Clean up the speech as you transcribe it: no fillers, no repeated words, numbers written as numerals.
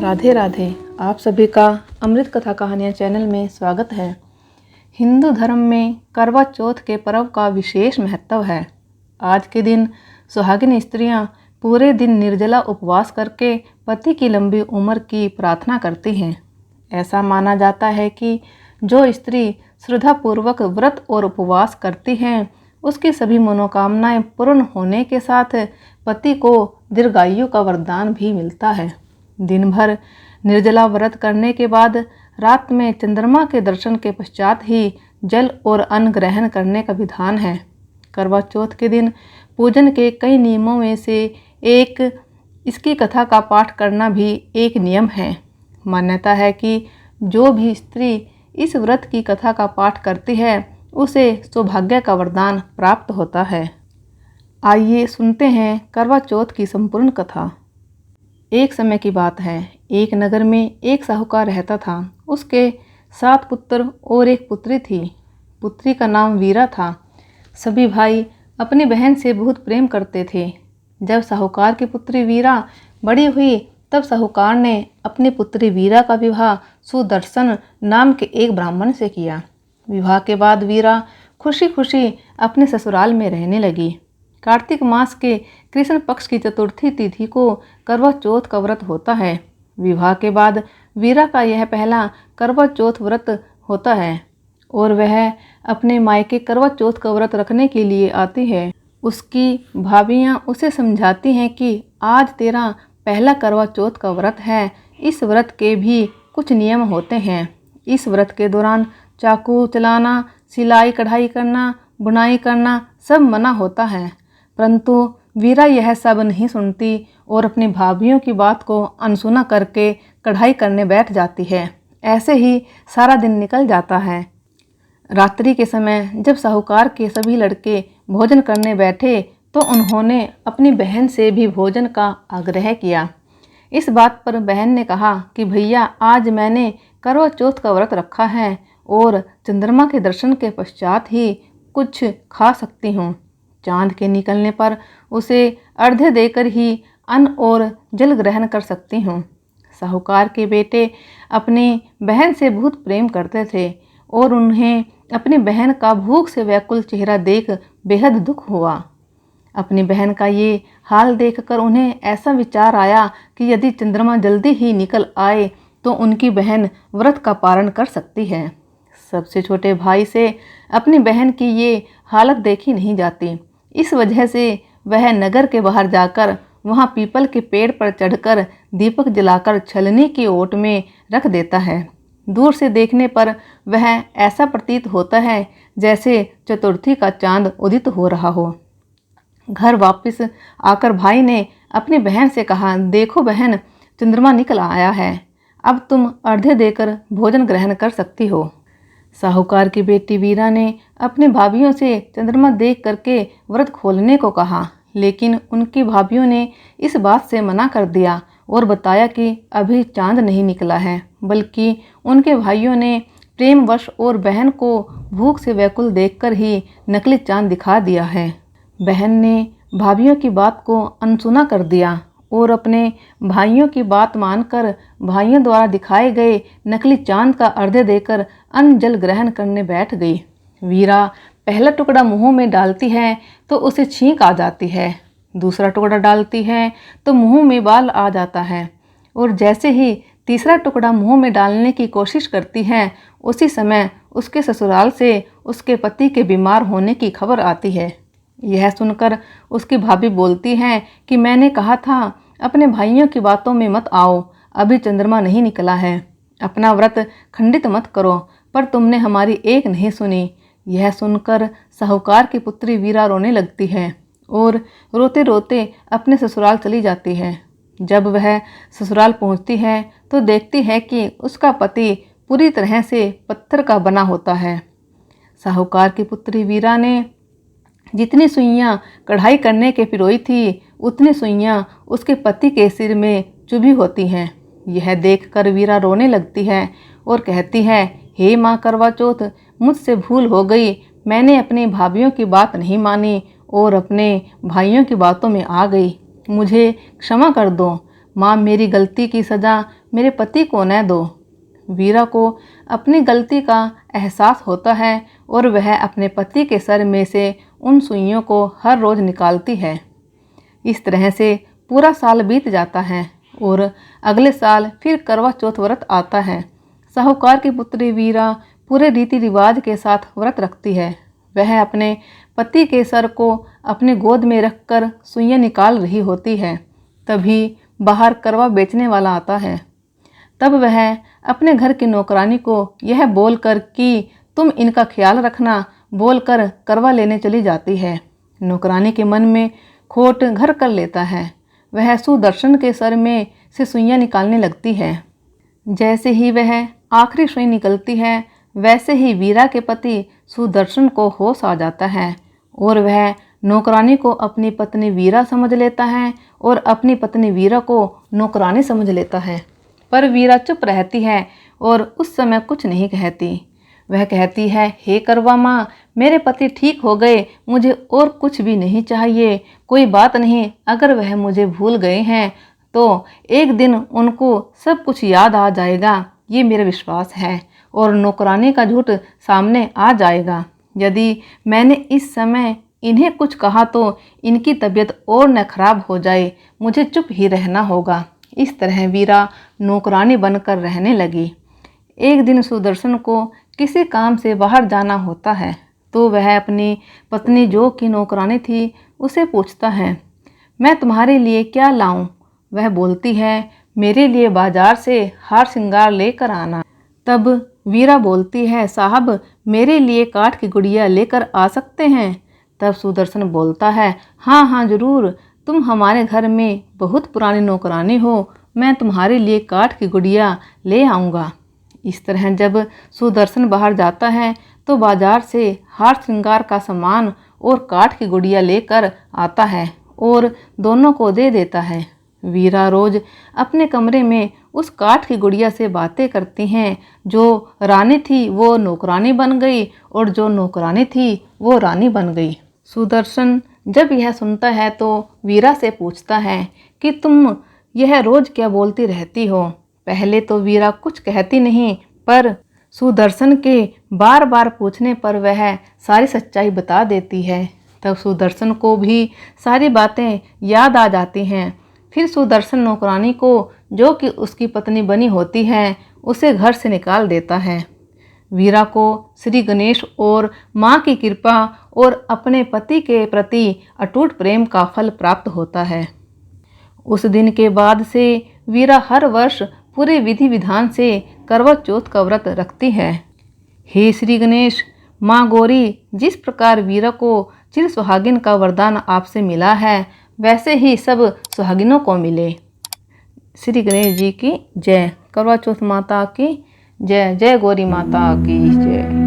राधे राधे। आप सभी का अमृत कथा कहानियाँ चैनल में स्वागत है। हिंदू धर्म में करवा चौथ के पर्व का विशेष महत्व है। आज के दिन सुहागिन स्त्रियां पूरे दिन निर्जला उपवास करके पति की लंबी उम्र की प्रार्थना करती हैं। ऐसा माना जाता है कि जो स्त्री श्रद्धापूर्वक व्रत और उपवास करती हैं, उसकी सभी मनोकामनाएं पूर्ण होने के साथ पति को दीर्घायु का वरदान भी मिलता है। दिन भर निर्जला व्रत करने के बाद रात में चंद्रमा के दर्शन के पश्चात ही जल और अन्न ग्रहण करने का विधान है। करवा चौथ के दिन पूजन के कई नियमों में से एक इसकी कथा का पाठ करना भी एक नियम है। मान्यता है कि जो भी स्त्री इस व्रत की कथा का पाठ करती है, उसे सौभाग्य का वरदान प्राप्त होता है। आइए सुनते हैं करवा चौथ की संपूर्ण कथा। एक समय की बात है, एक नगर में एक साहूकार रहता था। उसके 7 पुत्र और एक पुत्री थी। पुत्री का नाम वीरा था। सभी भाई अपनी बहन से बहुत प्रेम करते थे। जब साहूकार की पुत्री वीरा बड़ी हुई, तब साहूकार ने अपनी पुत्री वीरा का विवाह सुदर्शन नाम के एक ब्राह्मण से किया। विवाह के बाद वीरा खुशी खुशी अपने ससुराल में रहने लगी। कार्तिक मास के कृष्ण पक्ष की चतुर्थी तिथि को करवा चौथ का व्रत होता है। विवाह के बाद वीरा का यह पहला करवा चौथ व्रत होता है और वह अपने मायके करवा चौथ का व्रत रखने के लिए आती है। उसकी भाभियां उसे समझाती हैं कि आज तेरा पहला करवा चौथ का व्रत है। इस व्रत के भी कुछ नियम होते हैं। इस व्रत के दौरान चाकू चलाना, सिलाई कढ़ाई करना, बुनाई करना सब मना होता है। परंतु वीरा यह सब नहीं सुनती और अपनी भाभियों की बात को अनसुना करके कढ़ाई करने बैठ जाती है। ऐसे ही सारा दिन निकल जाता है। रात्रि के समय जब साहूकार के सभी लड़के भोजन करने बैठे, तो उन्होंने अपनी बहन से भी भोजन का आग्रह किया। इस बात पर बहन ने कहा कि भैया, आज मैंने करवा चौथ का व्रत रखा है और चंद्रमा के दर्शन के पश्चात ही कुछ खा सकती हूँ। चांद के निकलने पर उसे अर्घ्य देकर ही अन्न और जल ग्रहण कर सकती हूँ। साहूकार के बेटे अपनी बहन से बहुत प्रेम करते थे और उन्हें अपनी बहन का भूख से व्याकुल चेहरा देख बेहद दुख हुआ। अपनी बहन का ये हाल देखकर उन्हें ऐसा विचार आया कि यदि चंद्रमा जल्दी ही निकल आए तो उनकी बहन व्रत का पारण कर सकती है। सबसे छोटे भाई से अपनी बहन की ये हालत देखी नहीं जाती। इस वजह से वह नगर के बाहर जाकर वहां पीपल के पेड़ पर चढ़कर दीपक जलाकर छलनी की ओट में रख देता है। दूर से देखने पर वह ऐसा प्रतीत होता है जैसे चतुर्थी का चांद उदित हो रहा हो। घर वापस आकर भाई ने अपनी बहन से कहा, देखो बहन, चंद्रमा निकल आया है। अब तुम अर्घ्य देकर भोजन ग्रहण कर सकती हो। साहूकार की बेटी वीरा ने अपनी भाभियों से चंद्रमा देख करके व्रत खोलने को कहा, लेकिन उनकी भाभियों ने इस बात से मना कर दिया और बताया कि अभी चांद नहीं निकला है, बल्कि उनके भाइयों ने प्रेमवश और बहन को भूख से व्याकुल देखकर ही नकली चांद दिखा दिया है। बहन ने भाभियों की बात को अनसुना कर दिया और अपने भाइयों की बात मानकर भाइयों द्वारा दिखाए गए नकली चांद का अर्घ्य देकर अन्न जल ग्रहण करने बैठ गई। वीरा पहला टुकड़ा मुंह में डालती है तो उसे छींक आ जाती है। दूसरा टुकड़ा डालती है तो मुंह में बाल आ जाता है और जैसे ही तीसरा टुकड़ा मुंह में डालने की कोशिश करती है, उसी समय उसके ससुराल से उसके पति के बीमार होने की खबर आती है। यह सुनकर उसकी भाभी बोलती हैं कि मैंने कहा था अपने भाइयों की बातों में मत आओ, अभी चंद्रमा नहीं निकला है, अपना व्रत खंडित मत करो, पर तुमने हमारी एक नहीं सुनी। यह सुनकर साहूकार की पुत्री वीरा रोने लगती है और रोते रोते अपने ससुराल चली जाती है। जब वह ससुराल पहुंचती है तो देखती है कि उसका पति पूरी तरह से पत्थर का बना होता है। साहूकार की पुत्री वीरा ने जितनी सुइयां कढ़ाई करने के पिरोई थी, उतनी सुइयां उसके पति के सिर में चुभी होती हैं। यह देखकर वीरा रोने लगती है और कहती है, हे माँ करवा चौथ, मुझसे भूल हो गई। मैंने अपनी भाभियों की बात नहीं मानी और अपने भाइयों की बातों में आ गई। मुझे क्षमा कर दो। माँ, मेरी गलती की सज़ा मेरे पति को न दो। वीरा को अपनी गलती का एहसास होता है और वह अपने पति के सर में से उन सुइयों को हर रोज़ निकालती है। इस तरह से पूरा साल बीत जाता है और अगले साल फिर करवा चौथ व्रत आता है। साहूकार की पुत्री वीरा पूरे रीति रिवाज के साथ व्रत रखती है। वह अपने पति के सर को अपने गोद में रखकर सुइयां निकाल रही होती है। तभी बाहर करवा बेचने वाला आता है। तब वह अपने घर की नौकरानी को यह बोलकर कि तुम इनका ख्याल रखना बोलकर करवा लेने चली जाती है। नौकरानी के मन में खोट घर कर लेता है। वह सुदर्शन के सर में से सुइयां निकालने लगती है। जैसे ही वह आखिरी सुई निकलती है वैसे ही वीरा के पति सुदर्शन को होश आ जाता है और वह नौकरानी को अपनी पत्नी वीरा समझ लेता है और अपनी पत्नी वीरा को नौकरानी समझ लेता है। पर वीरा चुप रहती है और उस समय कुछ नहीं कहती। वह कहती है, हे करवा माँ, मेरे पति ठीक हो गए, मुझे और कुछ भी नहीं चाहिए। कोई बात नहीं, अगर वह मुझे भूल गए हैं तो एक दिन उनको सब कुछ याद आ जाएगा, ये मेरा विश्वास है और नौकरानी का झूठ सामने आ जाएगा। यदि मैंने इस समय इन्हें कुछ कहा तो इनकी तबीयत और न खराब हो जाए, मुझे चुप ही रहना होगा। इस तरह वीरा नौकरानी बनकर रहने लगी। एक दिन सुदर्शन को किसी काम से बाहर जाना होता है तो वह अपनी पत्नी जो कि नौकरानी थी उसे पूछता है, मैं तुम्हारे लिए क्या लाऊं? वह बोलती है, मेरे लिए बाजार से हार श्रृंगार लेकर आना। तब वीरा बोलती है, साहब मेरे लिए काठ की गुड़िया लेकर आ सकते हैं? तब सुदर्शन बोलता है, हाँ हाँ जरूर, तुम हमारे घर में बहुत पुरानी नौकरानी हो, मैं तुम्हारे लिए काठ की गुड़िया ले आऊँगा। इस तरह जब सुदर्शन बाहर जाता है तो बाजार से हार श्रृंगार का सामान और काठ की गुड़िया लेकर आता है और दोनों को दे देता है। वीरा रोज अपने कमरे में उस काठ की गुड़िया से बातें करती हैं। जो रानी थी वो नौकरानी बन गई और जो नौकरानी थी वो रानी बन गई। सुदर्शन जब यह सुनता है तो वीरा से पूछता है कि तुम यह रोज क्या बोलती रहती हो? पहले तो वीरा कुछ कहती नहीं, पर सुदर्शन के बार बार पूछने पर वह सारी सच्चाई बता देती है। तब सुदर्शन को भी सारी बातें याद आ जाती हैं। फिर सुदर्शन नौकरानी को जो कि उसकी पत्नी बनी होती है उसे घर से निकाल देता है। वीरा को श्री गणेश और माँ की कृपा और अपने पति के प्रति अटूट प्रेम का फल प्राप्त होता है। उस दिन के बाद से वीरा हर वर्ष पूरे विधि विधान से करवा चौथ का व्रत रखती है। हे श्री गणेश, माँ गौरी, जिस प्रकार वीरा को चिर सुहागिन का वरदान आपसे मिला है वैसे ही सब सुहागिनों को मिले। श्री गणेश जी की जय। करवा चौथ माता की जय। जय गौरी माता की जय।